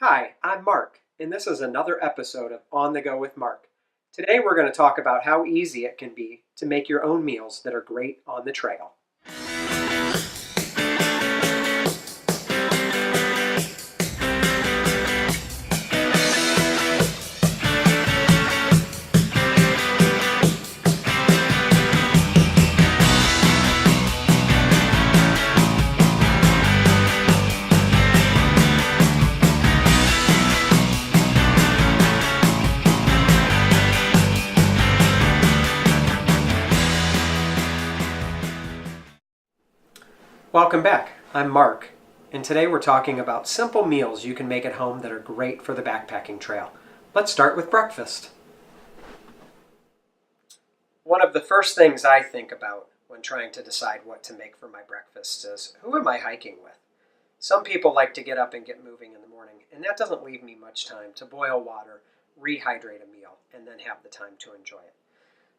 Hi, I'm Mark, and this is another episode of On the Go with Mark. Today we're going to talk about how easy it can be to make your own meals that are great on the trail. Welcome back. I'm Mark, and today we're talking about simple meals you can make at home that are great for the backpacking trail. Let's start with breakfast. One of the first things I think about when trying to decide what to make for my breakfast is, who am I hiking with? Some people like to get up and get moving in the morning, and that doesn't leave me much time to boil water, rehydrate a meal, and then have the time to enjoy it.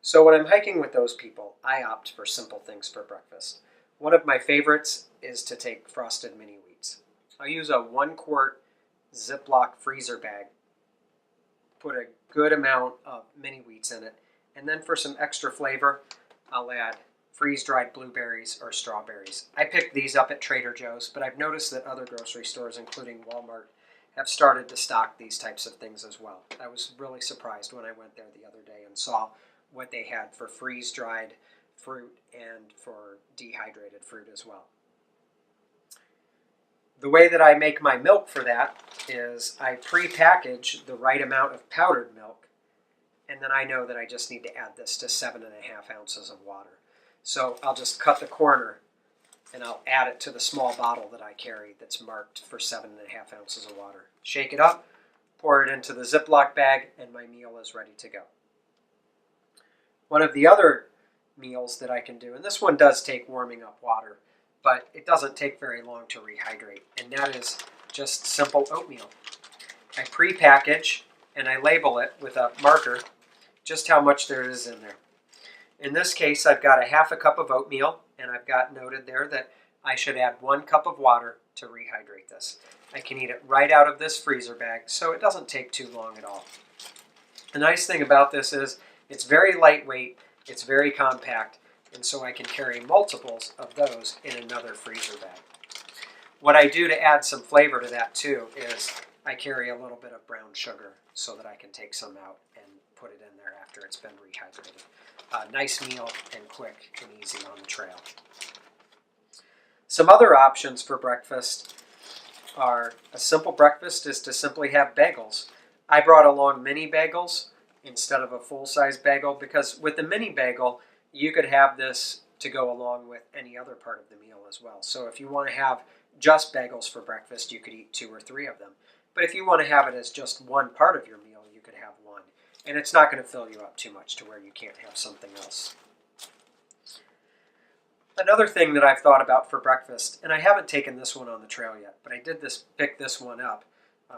So when I'm hiking with those people, I opt for simple things for breakfast. One of my favorites is to take frosted mini wheats. I'll use a 1 quart Ziploc freezer bag, put a good amount of mini wheats in it, and then for some extra flavor, I'll add freeze-dried blueberries or strawberries. I picked these up at Trader Joe's, but I've noticed that other grocery stores, including Walmart, have started to stock these types of things as well. I was really surprised when I went there the other day and saw what they had for freeze-dried fruit and for dehydrated fruit as well. The way that I make my milk for that is I pre-package the right amount of powdered milk, and then I know that I just need to add this to 7.5 ounces of water. So I'll just cut the corner and I'll add it to the small bottle that I carry that's marked for 7.5 ounces of water. Shake it up, pour it into the Ziploc bag, and my meal is ready to go. One of the other meals that I can do, and this one does take warming up water, but it doesn't take very long to rehydrate, and that is just simple oatmeal. I pre-package and I label it with a marker just how much there is in there. In this case, I've got a 1/2 cup of oatmeal, and I've got noted there that I should add 1 cup of water to rehydrate this. I can eat it right out of this freezer bag, so it doesn't take too long at all. The nice thing about this is it's very lightweight, it's very compact, and so I can carry multiples of those in another freezer bag. What I do to add some flavor to that too is I carry a little bit of brown sugar so that I can take some out and put it in there after it's been rehydrated. Nice meal and quick and easy on the trail. Some other options for breakfast are, a simple breakfast is to simply have bagels. I brought along mini bagels instead of a full-size bagel because with the mini bagel, you could have this to go along with any other part of the meal as well. So if you want to have just bagels for breakfast, you could eat 2 or 3 of them. But if you want to have it as just one part of your meal, you could have one. And it's not going to fill you up too much to where you can't have something else. Another thing that I've thought about for breakfast, and I haven't taken this one on the trail yet, but I did pick this one up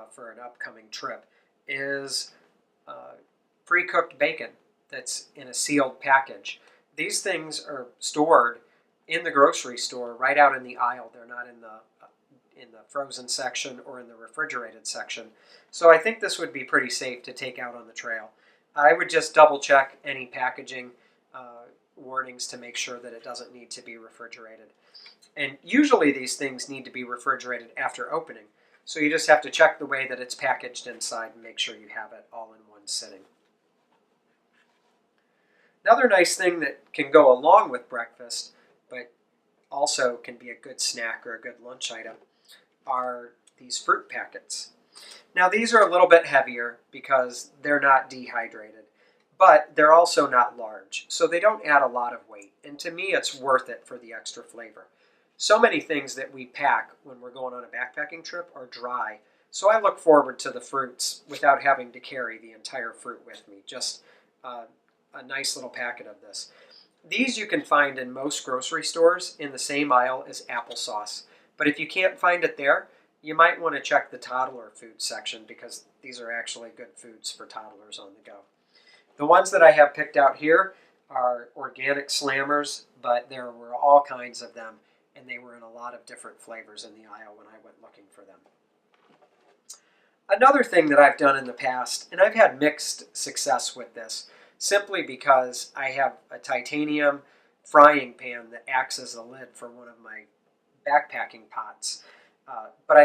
for an upcoming trip, is pre-cooked bacon that's in a sealed package. These things are stored in the grocery store right out in the aisle. They're not in the frozen section or in the refrigerated section. So I think this would be pretty safe to take out on the trail. I would just double check any packaging warnings to make sure that it doesn't need to be refrigerated. And usually these things need to be refrigerated after opening. So you just have to check the way that it's packaged inside and make sure you have it all in one sitting. Another nice thing that can go along with breakfast, but also can be a good snack or a good lunch item, are these fruit packets. Now these are a little bit heavier because they're not dehydrated, but they're also not large, so they don't add a lot of weight. And to me, it's worth it for the extra flavor. So many things that we pack when we're going on a backpacking trip are dry, so I look forward to the fruits without having to carry the entire fruit with me. Just a nice little packet of this. These you can find in most grocery stores in the same aisle as applesauce. But if you can't find it there, you might want to check the toddler food section because these are actually good foods for toddlers on the go. The ones that I have picked out here are organic slammers, but there were all kinds of them, and they were in a lot of different flavors in the aisle when I went looking for them. Another thing that I've done in the past, and I've had mixed success with this, simply because I have a titanium frying pan that acts as a lid for one of my backpacking pots. But um,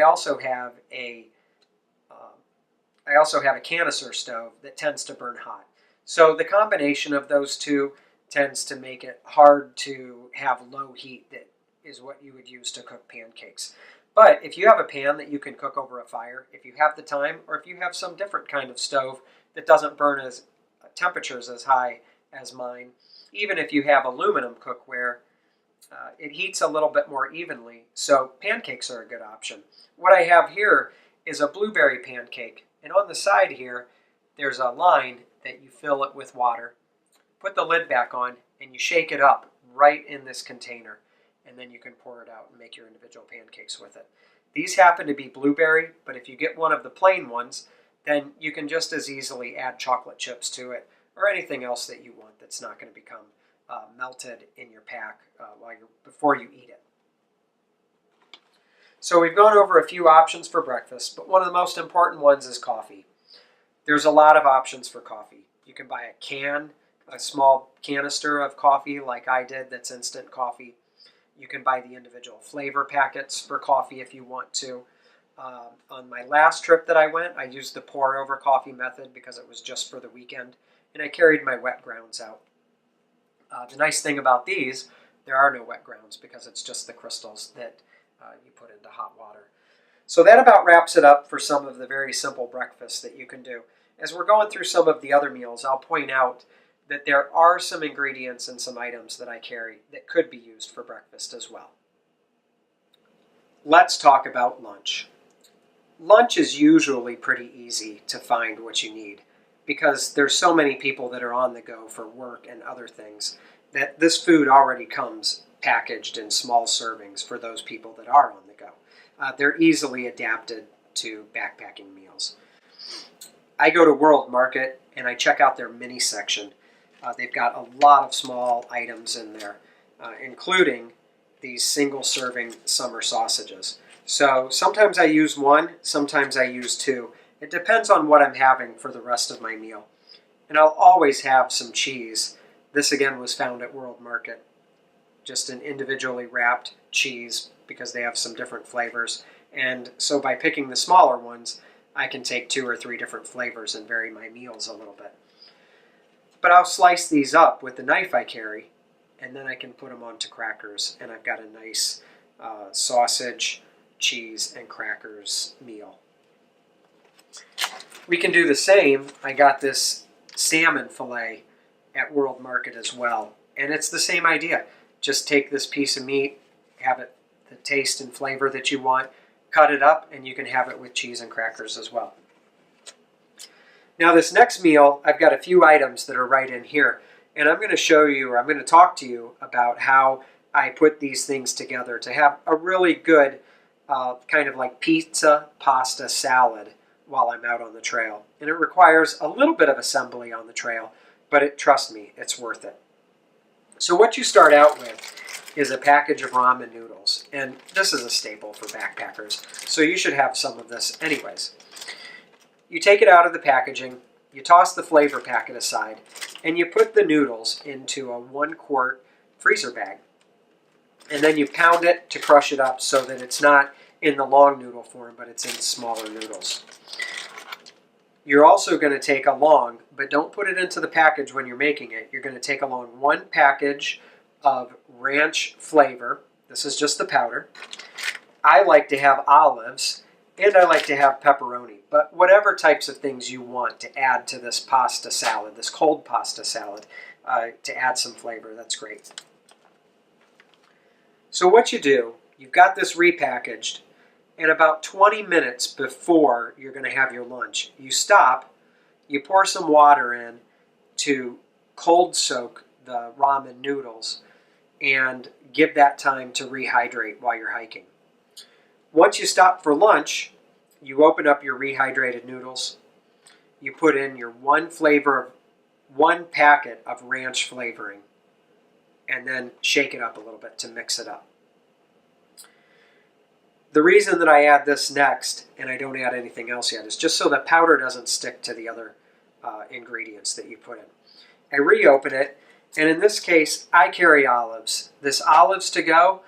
I also have a canister stove that tends to burn hot. So the combination of those two tends to make it hard to have low heat that is what you would use to cook pancakes. But if you have a pan that you can cook over a fire, if you have the time, or if you have some different kind of stove that doesn't burn as temperatures as high as mine, even if you have aluminum cookware, it heats a little bit more evenly. So pancakes are a good option. What I have here is a blueberry pancake, and on the side here, there's a line that you fill it with water, put the lid back on, and you shake it up right in this container, and then you can pour it out and make your individual pancakes with it. These happen to be blueberry, but if you get one of the plain ones, then you can just as easily add chocolate chips to it or anything else that you want that's not going to become melted in your pack before you eat it. So we've gone over a few options for breakfast, but one of the most important ones is coffee. There's a lot of options for coffee. You can buy a small canister of coffee like I did that's instant coffee. You can buy the individual flavor packets for coffee if you want to. On my last trip that I went, I used the pour over coffee method because it was just for the weekend, and I carried my wet grounds out. The nice thing about these, there are no wet grounds because it's just the crystals that you put into hot water. So that about wraps it up for some of the very simple breakfasts that you can do. As we're going through some of the other meals, I'll point out that there are some ingredients and some items that I carry that could be used for breakfast as well. Let's talk about lunch. Lunch is usually pretty easy to find what you need because there's so many people that are on the go for work and other things that this food already comes packaged in small servings for those people that are on the go. They're easily adapted to backpacking meals. I go to World Market and I check out their mini section. They've got a lot of small items in there, including these single-serving summer sausages. So sometimes I use one, sometimes I use two. It depends on what I'm having for the rest of my meal. And I'll always have some cheese. This again was found at World Market. Just an individually wrapped cheese because they have some different flavors. And so by picking the smaller ones, I can take 2 or 3 different flavors and vary my meals a little bit. But I'll slice these up with the knife I carry, and then I can put them onto crackers, and I've got a nice sausage, cheese, and crackers meal. We can do the same. I got this salmon fillet at World Market as well, and it's the same idea. Just take this piece of meat, have it the taste and flavor that you want, cut it up, and you can have it with cheese and crackers as well. Now this next meal, I've got a few items that are right in here, and I'm going to show you, or I'm going to talk to you about how I put these things together to have a really good kind of like pizza pasta salad while I'm out on the trail. And it requires a little bit of assembly on the trail, but trust me, it's worth it. So what you start out with is a package of ramen noodles, and this is a staple for backpackers, so you should have some of this anyways. You take it out of the packaging, you toss the flavor packet aside, and you put the noodles into a 1-quart freezer bag. And then you pound it to crush it up so that it's not in the long noodle form, but it's in smaller noodles. You're also going to take along, but don't put it into the package when you're making it, you're going to take along 1 package of ranch flavor. This is just the powder. I like to have olives, and I like to have pepperoni, but whatever types of things you want to add to this pasta salad, this cold pasta salad, to add some flavor, that's great. So what you do, you've got this repackaged, and about 20 minutes before you're going to have your lunch, you stop, you pour some water in to cold soak the ramen noodles and give that time to rehydrate while you're hiking. Once you stop for lunch, you open up your rehydrated noodles, you put in your 1 packet of ranch flavoring, and then shake it up a little bit to mix it up. The reason that I add this next, and I don't add anything else yet, is just so the powder doesn't stick to the other ingredients that you put in. I reopen it, and in this case, I carry olives. This olives to go,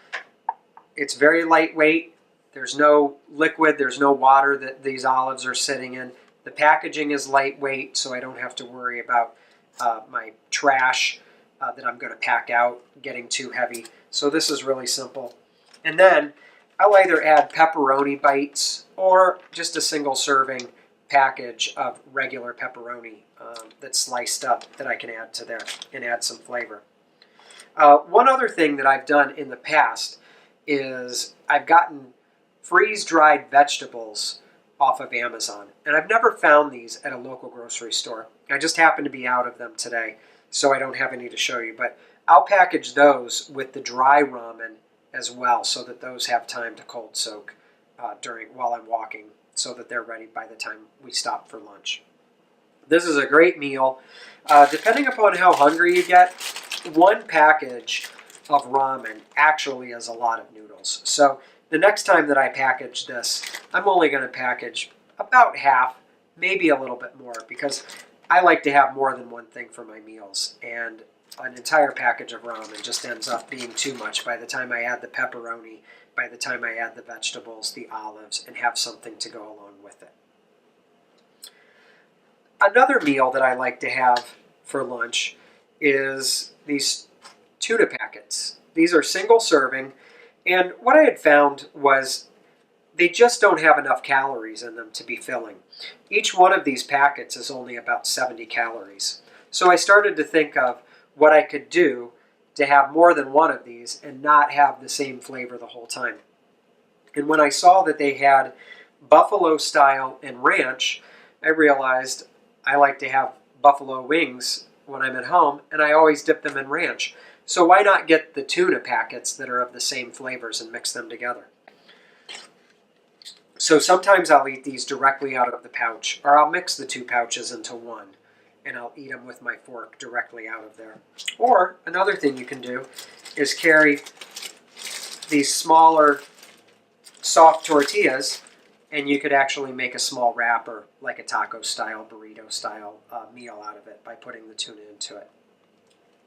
it's very lightweight. There's no liquid, there's no water that these olives are sitting in. The packaging is lightweight, so I don't have to worry about my trash that I'm going to pack out getting too heavy. So this is really simple. And then I'll either add pepperoni bites or just a single serving package of regular pepperoni that's sliced up that I can add to there and add some flavor. One other thing that I've done in the past is I've gotten freeze-dried vegetables off of Amazon, and I've never found these at a local grocery store. I just happen to be out of them today, so I don't have any to show you, but I'll package those with the dry ramen as well, so that those have time to cold soak while I'm walking, so that they're ready by the time we stop for lunch. This is a great meal. Depending upon how hungry you get, one package of ramen actually is a lot of noodles. So the next time that I package this, I'm only going to package about half, maybe a little bit more, because I like to have more than one thing for my meals, and an entire package of ramen just ends up being too much by the time I add the pepperoni, by the time I add the vegetables, the olives, and have something to go along with it. Another meal that I like to have for lunch is these tuna packets. These are single serving, and what I had found was they just don't have enough calories in them to be filling. Each one of these packets is only about 70 calories. So I started to think of what I could do to have more than one of these and not have the same flavor the whole time. And when I saw that they had buffalo style and ranch, I realized I like to have buffalo wings when I'm at home, and I always dip them in ranch. So why not get the tuna packets that are of the same flavors and mix them together? So sometimes I'll eat these directly out of the pouch, or I'll mix the two pouches into one, and I'll eat them with my fork directly out of there. Or another thing you can do is carry these smaller soft tortillas, and you could actually make a small wrapper, like a taco style, burrito style meal out of it by putting the tuna into it.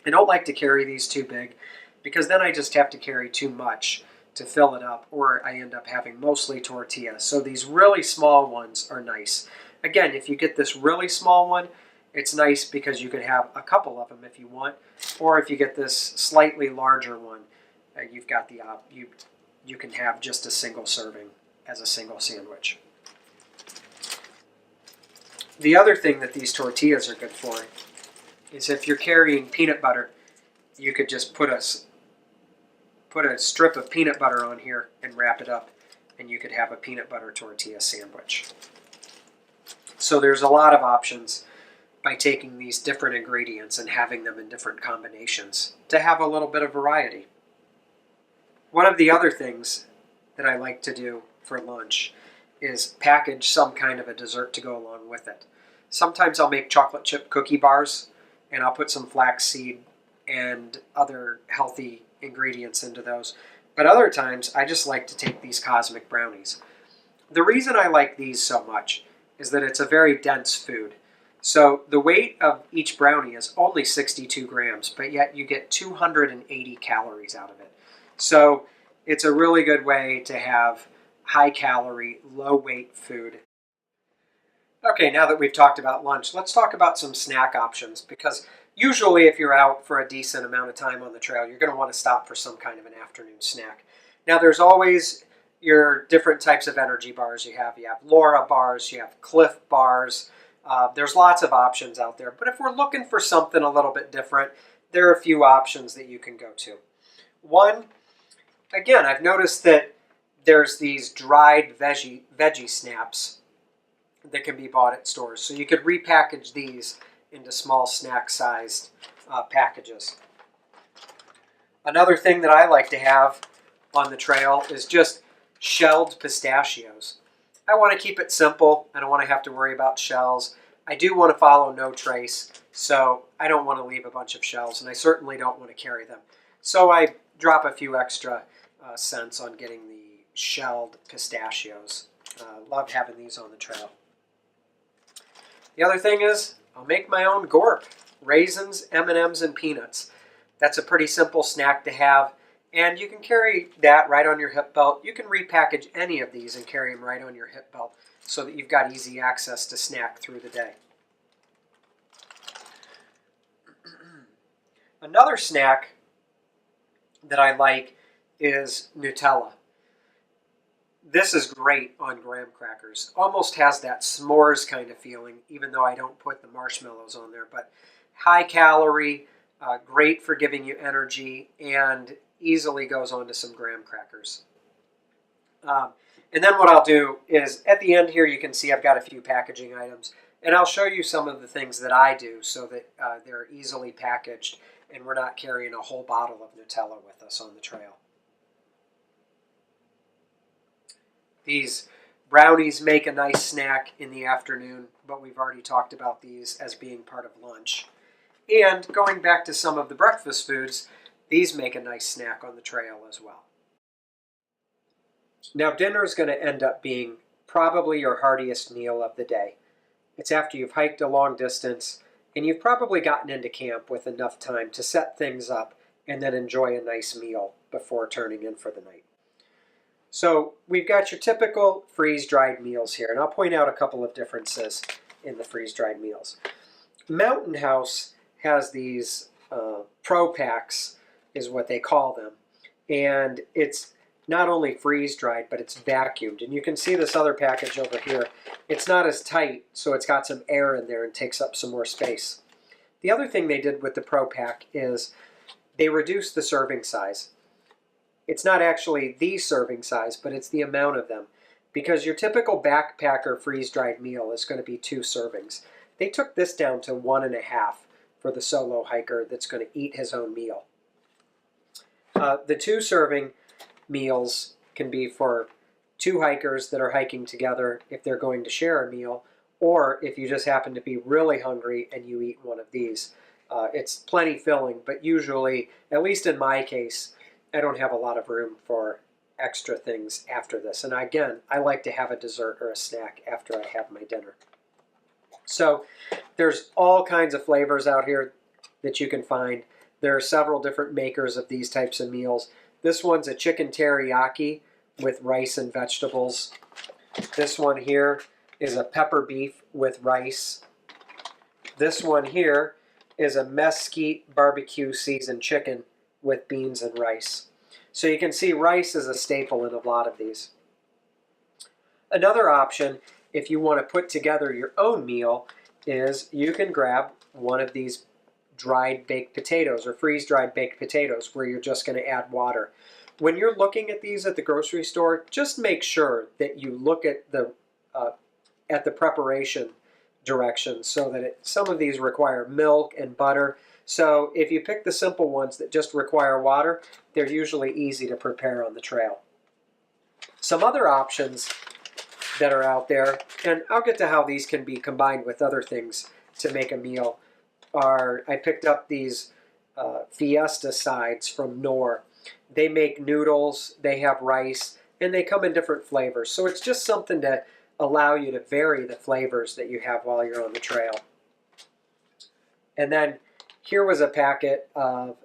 I don't like to carry these too big, because then I just have to carry too much to fill it up, or I end up having mostly tortillas. So these really small ones are nice. Again, if you get this really small one, it's nice because you could have a couple of them if you want, or if you get this slightly larger one, you've got the you can have just a single serving as a single sandwich. The other thing that these tortillas are good for is if you're carrying peanut butter, you could just put a strip of peanut butter on here and wrap it up, and you could have a peanut butter tortilla sandwich. So there's a lot of options by taking these different ingredients and having them in different combinations to have a little bit of variety. One of the other things that I like to do for lunch is package some kind of a dessert to go along with it. Sometimes I'll make chocolate chip cookie bars, and I'll put some flaxseed and other healthy ingredients into those. But other times, I just like to take these cosmic brownies. The reason I like these so much is that it's a very dense food. So the weight of each brownie is only 62 grams, but yet you get 280 calories out of it. So it's a really good way to have high calorie, low weight food. Okay, now that we've talked about lunch, let's talk about some snack options, because usually if you're out for a decent amount of time on the trail, you're going to want to stop for some kind of an afternoon snack. Now there's always your different types of energy bars you have. You have Laura bars, you have Cliff bars. There's lots of options out there. But if we're looking for something a little bit different, there are a few options that you can go to. One, again, I've noticed that there's these dried veggie snaps that can be bought at stores. So you could repackage these into small snack-sized packages. Another thing that I like to have on the trail is just shelled pistachios. I want to keep it simple. I don't want to have to worry about shells. I do want to follow no trace, so I don't want to leave a bunch of shells, and I certainly don't want to carry them. So I drop a few extra cents on getting the shelled pistachios. Love having these on the trail. The other thing is I'll make my own gorp, raisins, M&Ms, and peanuts. That's a pretty simple snack to have, and you can carry that right on your hip belt. You can repackage any of these and carry them right on your hip belt so that you've got easy access to snack through the day. Another snack that I like is Nutella. This is great on graham crackers. Almost has that s'mores kind of feeling, even though I don't put the marshmallows on there. But high calorie, great for giving you energy, and easily goes onto some graham crackers. And then what I'll do is, at the end here, you can see I've got a few packaging items. And I'll show you some of the things that I do so that they're easily packaged and we're not carrying a whole bottle of Nutella with us on the trail. These brownies make a nice snack in the afternoon, but we've already talked about these as being part of lunch. And going back to some of the breakfast foods, these make a nice snack on the trail as well. Now, dinner is going to end up being probably your heartiest meal of the day. It's after you've hiked a long distance and you've probably gotten into camp with enough time to set things up and then enjoy a nice meal before turning in for the night. So we've got your typical freeze-dried meals here, and I'll point out a couple of differences in the freeze-dried meals. Mountain House has these Pro Packs, is what they call them, and it's not only freeze-dried, but it's vacuumed. And you can see this other package over here. It's not as tight, so it's got some air in there and takes up some more space. The other thing they did with the Pro Pack is they reduced the serving size. It's not actually the serving size, but it's the amount of them. Because your typical backpacker freeze-dried meal is going to be 2 servings. They took this down to 1.5 for the solo hiker that's going to eat his own meal. The 2 serving meals can be for 2 hikers that are hiking together if they're going to share a meal, or if you just happen to be really hungry and you eat one of these. It's plenty filling, but usually, at least in my case, I don't have a lot of room for extra things after this. And again, I like to have a dessert or a snack after I have my dinner. So there's all kinds of flavors out here that you can find. There are several different makers of these types of meals. This one's a chicken teriyaki with rice and vegetables. This one here is a pepper beef with rice. This one here is a mesquite barbecue seasoned chicken with beans and rice. So you can see rice is a staple in a lot of these. Another option, if you want to put together your own meal, is you can grab one of these dried baked potatoes or freeze-dried baked potatoes where you're just going to add water. When you're looking at these at the grocery store, just make sure that you look at the preparation directions so that some of these require milk and butter. So if you pick the simple ones that just require water, they're usually easy to prepare on the trail. Some other options that are out there, and I'll get to how these can be combined with other things to make a meal, are I picked up these Fiesta sides from Knorr. They make noodles, they have rice, and they come in different flavors. So it's just something to allow you to vary the flavors that you have while you're on the trail. And then here was a packet of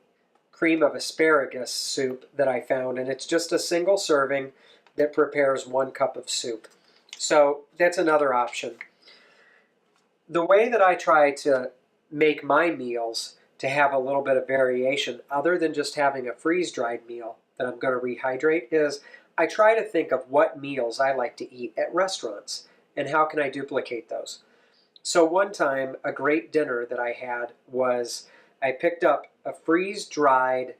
cream of asparagus soup that I found, and it's just a single serving that prepares 1 cup of soup. So that's another option. The way that I try to make my meals to have a little bit of variation, other than just having a freeze-dried meal that I'm going to rehydrate, is I try to think of what meals I like to eat at restaurants and how can I duplicate those. So one time, a great dinner that I had was I picked up a freeze-dried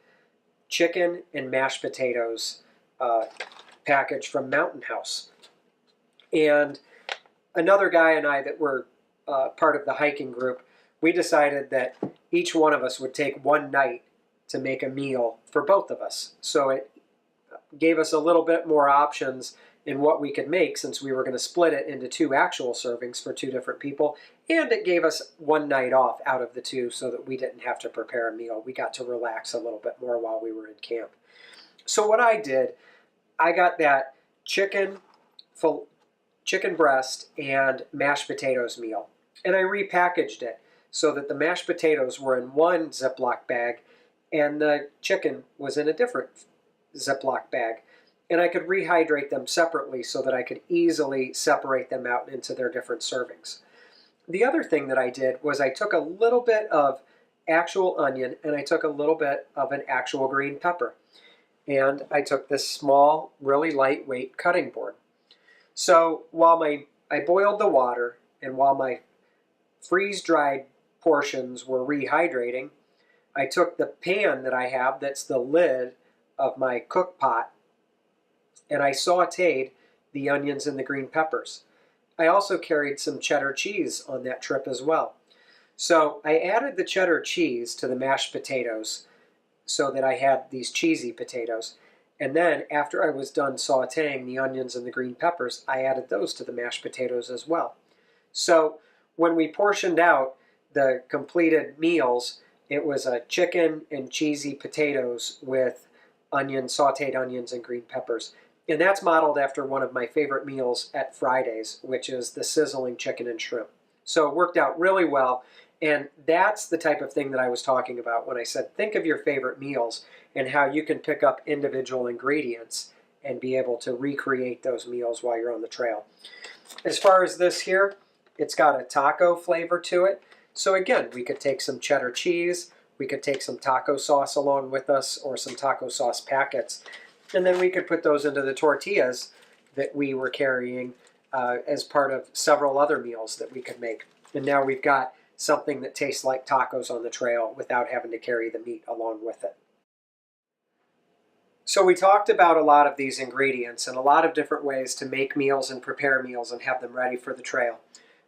chicken and mashed potatoes package from Mountain House. And another guy and I that were part of the hiking group, we decided that each one of us would take one night to make a meal for both of us. So it gave us a little bit more options in what we could make since we were going to split it into 2 actual servings for 2 different people. And it gave us one night off out of the 2 so that we didn't have to prepare a meal. We got to relax a little bit more while we were in camp. So what I did, I got that chicken, full, chicken breast and mashed potatoes meal. And I repackaged it so that the mashed potatoes were in one Ziploc bag and the chicken was in a different Ziploc bag. And I could rehydrate them separately so that I could easily separate them out into their different servings. The other thing that I did was I took a little bit of actual onion and I took a little bit of an actual green pepper. And I took this small, really lightweight cutting board. So while I boiled the water and while my freeze-dried portions were rehydrating, I took the pan that I have that's the lid of my cook pot and I sauteed the onions and the green peppers. I also carried some cheddar cheese on that trip as well. So I added the cheddar cheese to the mashed potatoes so that I had these cheesy potatoes. And then after I was done sauteing the onions and the green peppers, I added those to the mashed potatoes as well. So when we portioned out the completed meals, it was a chicken and cheesy potatoes with sauteed onions and green peppers. And that's modeled after one of my favorite meals at Fridays, which is the sizzling chicken and shrimp. So it worked out really well. And that's the type of thing that I was talking about when I said, think of your favorite meals and how you can pick up individual ingredients and be able to recreate those meals while you're on the trail. As far as this here, it's got a taco flavor to it. So again, we could take some cheddar cheese, we could take some taco sauce along with us or some taco sauce packets, and then we could put those into the tortillas that we were carrying as part of several other meals that we could make. And now we've got something that tastes like tacos on the trail without having to carry the meat along with it. So we talked about a lot of these ingredients and a lot of different ways to make meals and prepare meals and have them ready for the trail.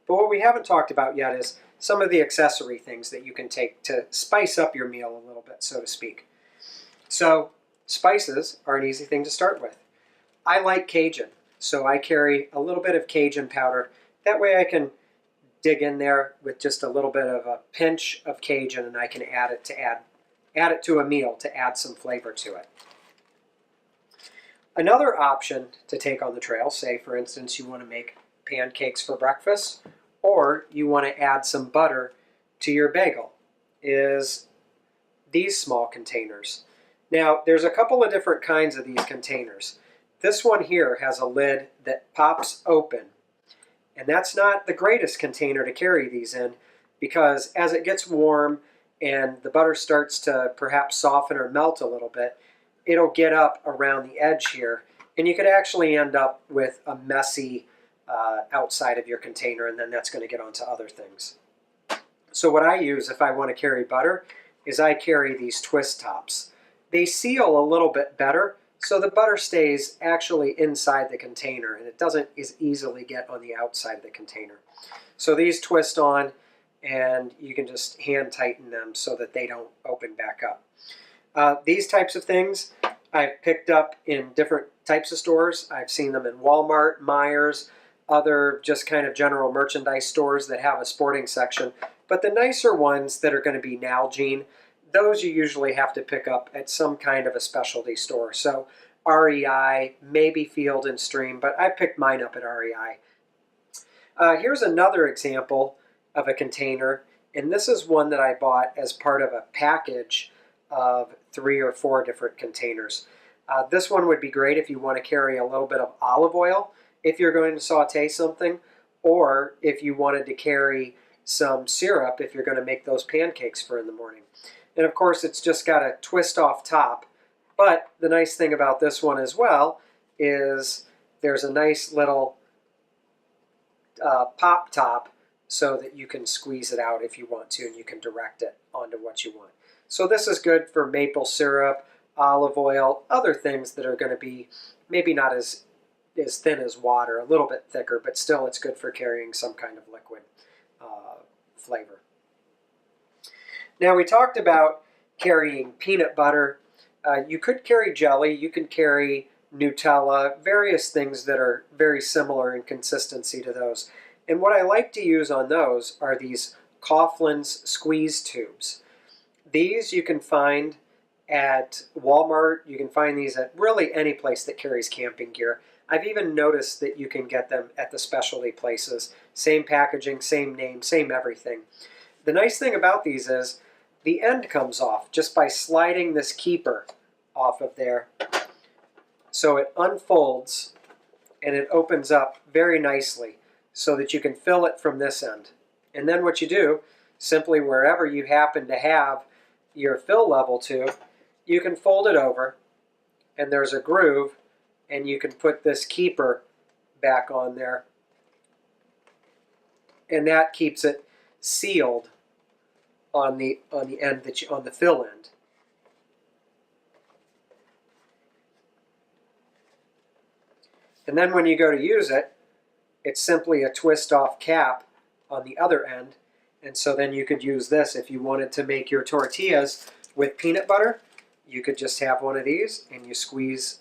But what we haven't talked about yet is some of the accessory things that you can take to spice up your meal a little bit, so to speak. So spices are an easy thing to start with. I like Cajun, so I carry a little bit of Cajun powder. That way I can dig in there with just a little bit of a pinch of Cajun and I can add it to a meal to add some flavor to it. Another option to take on the trail, say for instance you want to make pancakes for breakfast or you want to add some butter to your bagel, is these small containers. Now there's a couple of different kinds of these containers. This one here has a lid that pops open. And that's not the greatest container to carry these in because as it gets warm and the butter starts to perhaps soften or melt a little bit, it'll get up around the edge here and you could actually end up with a messy outside of your container and then that's going to get onto other things. So what I use if I want to carry butter is I carry these twist tops. They seal a little bit better, so the butter stays actually inside the container and it doesn't as easily get on the outside of the container. So these twist on and you can just hand tighten them so that they don't open back up. These types of things I've picked up in different types of stores. I've seen them in Walmart, Meijer's, other just kind of general merchandise stores that have a sporting section. But the nicer ones that are going to be Nalgene, those you usually have to pick up at some kind of a specialty store. So REI, maybe Field and Stream, but I picked mine up at REI. Here's another example of a container, and this is one that I bought as part of a package of 3 or 4 different containers. This one would be great if you want to carry a little bit of olive oil if you're going to saute something, or if you wanted to carry some syrup if you're going to make those pancakes for in the morning. And of course it's just got a twist off top, but the nice thing about this one as well is there's a nice little pop top so that you can squeeze it out if you want to and you can direct it onto what you want. So this is good for maple syrup, olive oil, other things that are going to be maybe not as thin as water, a little bit thicker, but still it's good for carrying some kind of liquid flavor. Now we talked about carrying peanut butter. You could carry jelly, you can carry Nutella, various things that are very similar in consistency to those. And what I like to use on those are these Coughlin's squeeze tubes. These you can find at Walmart, you can find these at really any place that carries camping gear. I've even noticed that you can get them at the specialty places. Same packaging, same name, same everything. The nice thing about these is the end comes off just by sliding this keeper off of there. So it unfolds and it opens up very nicely so that you can fill it from this end. And then what you do, simply wherever you happen to have your fill level to, you can fold it over and there's a groove and you can put this keeper back on there. And that keeps it sealed on the end on the fill end. And then when you go to use it, it's simply a twist off cap on the other end. And so then you could use this if you wanted to make your tortillas with peanut butter. You could just have one of these and you squeeze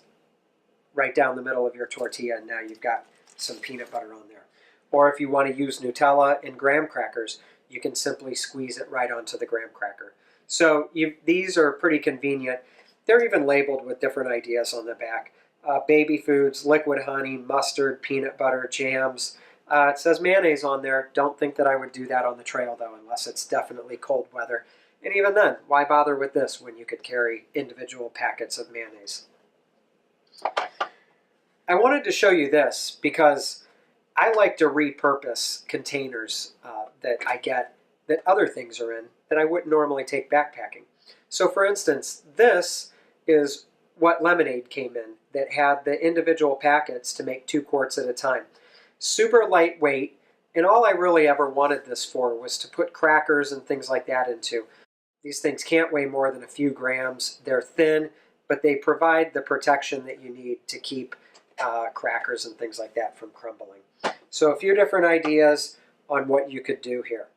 right down the middle of your tortilla and now you've got some peanut butter on there. Or if you want to use Nutella and graham crackers, you can simply squeeze it right onto the graham cracker. So these are pretty convenient. They're even labeled with different ideas on the back. Baby foods, liquid honey, mustard, peanut butter, jams. It says mayonnaise on there. Don't think that I would do that on the trail though, unless it's definitely cold weather. And even then, why bother with this when you could carry individual packets of mayonnaise? I wanted to show you this because I like to repurpose containers that I get that other things are in that I wouldn't normally take backpacking. So for instance, this is what lemonade came in that had the individual packets to make 2 quarts at a time. Super lightweight, and all I really ever wanted this for was to put crackers and things like that into. These things can't weigh more than a few grams. They're thin, but they provide the protection that you need to keep crackers and things like that from crumbling. So a few different ideas on what you could do here.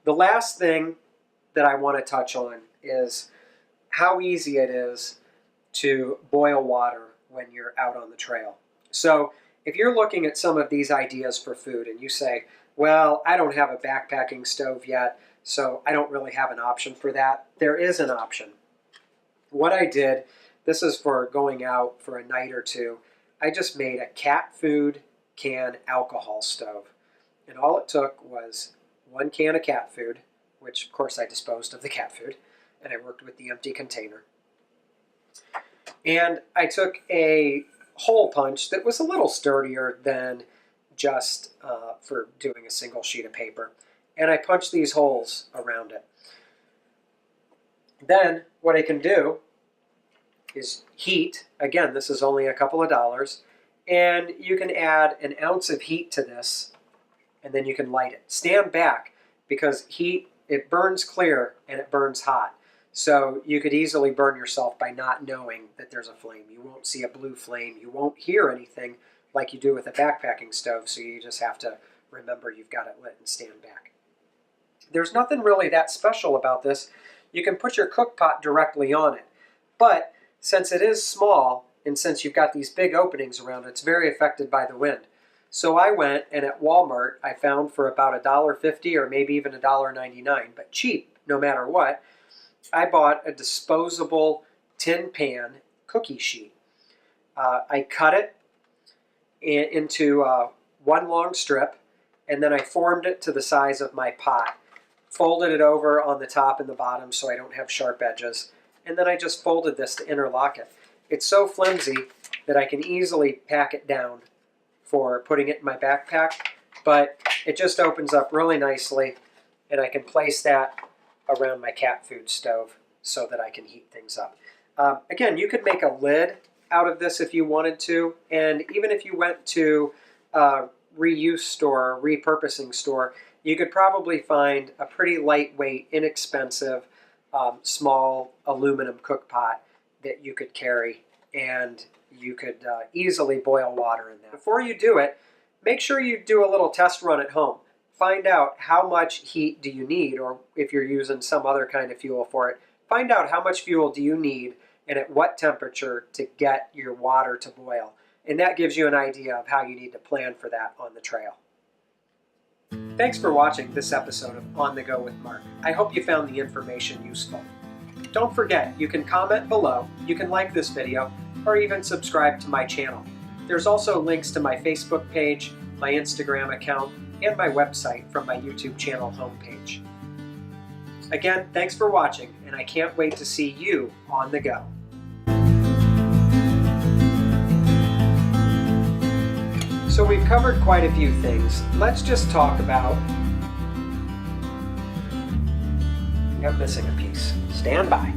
The last thing that I want to touch on is how easy it is to boil water when you're out on the trail. So if you're looking at some of these ideas for food and you say, well, I don't have a backpacking stove yet, so I don't really have an option for that, there is an option. What I did, this is for going out for a night or two, I just made a cat food can alcohol stove. And all it took was 1 can of cat food, which of course I disposed of the cat food, and I worked with the empty container. And I took a hole punch that was a little sturdier than just for doing a single sheet of paper. And I punched these holes around it. Then what I can do is heat. Again, this is only a couple of dollars. And you can add an ounce of heat to this, and then you can light it. Stand back, because heat, it burns clear and it burns hot. So you could easily burn yourself by not knowing that there's a flame. You won't see a blue flame. You won't hear anything like you do with a backpacking stove, so you just have to remember you've got it lit and stand back. There's nothing really that special about this. You can put your cook pot directly on it. But since it is small, and since you've got these big openings around it, it's very affected by the wind. So I went, and at Walmart, I found for about $1.50 or maybe even $1.99, but cheap no matter what, I bought a disposable tin pan cookie sheet. I cut it into one long strip, and then I formed it to the size of my pot. Folded it over on the top and the bottom so I don't have sharp edges, and then I just folded this to interlock it. It's so flimsy that I can easily pack it down for putting it in my backpack, but it just opens up really nicely, and I can place that around my cat food stove so that I can heat things up. Again, you could make a lid out of this if you wanted to, and even if you went to a reuse store, a repurposing store, you could probably find a pretty lightweight, inexpensive, small aluminum cook pot that you could carry, and you could easily boil water in that. Before you do it, make sure you do a little test run at home. Find out how much heat do you need, or if you're using some other kind of fuel for it, find out how much fuel do you need and at what temperature to get your water to boil. And that gives you an idea of how you need to plan for that on the trail. Thanks for watching this episode of On the Go with Mark. I hope you found the information useful. Don't forget, you can comment below, you can like this video, or even subscribe to my channel. There's also links to my Facebook page, my Instagram account, and my website from my YouTube channel homepage. Again, thanks for watching, and I can't wait to see you on the go. So we've covered quite a few things. Let's just talk about... I think I'm missing a piece. Stand by.